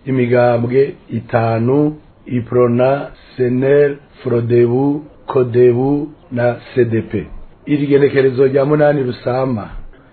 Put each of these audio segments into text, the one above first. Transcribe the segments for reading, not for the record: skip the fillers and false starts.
imigambwe 5 Iprona, Senel, Frodebu, Kodebu na CDP. Iri genekerezo rya 8 Rusama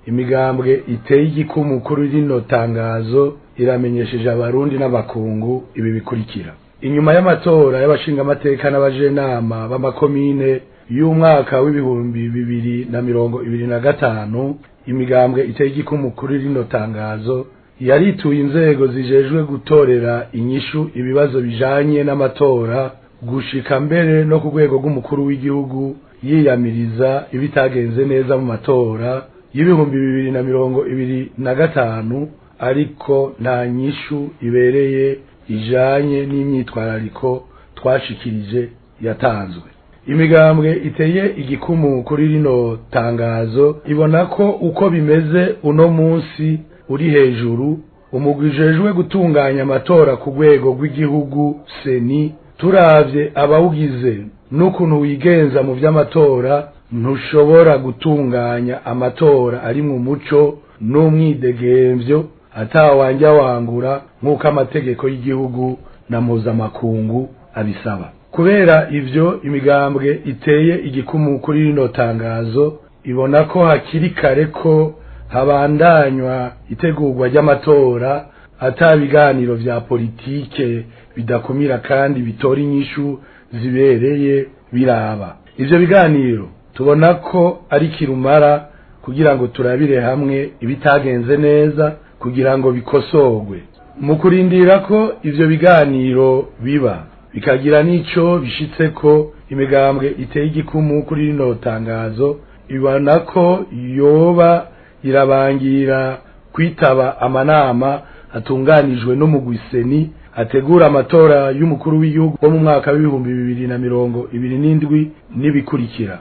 imigambwe iteye igikumu kuri rino tangazo iramenyesheje abarundi n'abakungu ibi bikurikira. Inyuma y'amatora y'abashinga amateka n'abajenama b'amakomine y'umwaka w'ibihumbi 2025 imigambwe iteye igikumu kuri rino tangazo yarituye inzego zijejwe gutorera inyishu ibibazo bijanye n'amatora gushika mbere no ku rwego rw'umukuru w'igihugu yiyamiriza ibitagenze neza mu matora y'ibihumbi 2025 ariko nta nyishu ibereye ijanye n'imyitwarariko twashikirije yatanzwe. Imigambwe iteye igikumu kuri rino tangazo ibona ko uko bimeze uno munsi uri hejuru umugwijejwe gutunganya amatora ku rwego rw'igihugu seni turavye abawugize n'ukuntu wigenza mu vy'amatora ntushobora gutunganya amatora ari mu muco n'umwidegemvyo atawanja wangura nk'uko amategeko y'igihugu na mpuzamakungu abisaba. Kubera ivyo imigambwe iteye igikumu kuri rino tangazo ibona ko hakiri kare ko habandanywa itegurwa ry'amatora atabiganiro vya politike bidakumira kandi bitora inyishu zibereye biraba. Ivyo biganiro tubona ko ari kirumara kugira ngo turabire hamwe ibitagenze neza kugira ngo bikosorwe. Mu kurindira ko ivyo biganiro biba bikagira nico bishitseko imigambwe iteye igikumu kuri rino tangazo ibona ko yoba irabangira kwitaba amanama atunganijwe no mugwiseni ategura amatora y'umukuru w'igihugu wo mu mwaka w'ibihumbi 2027 n'ibikurikira.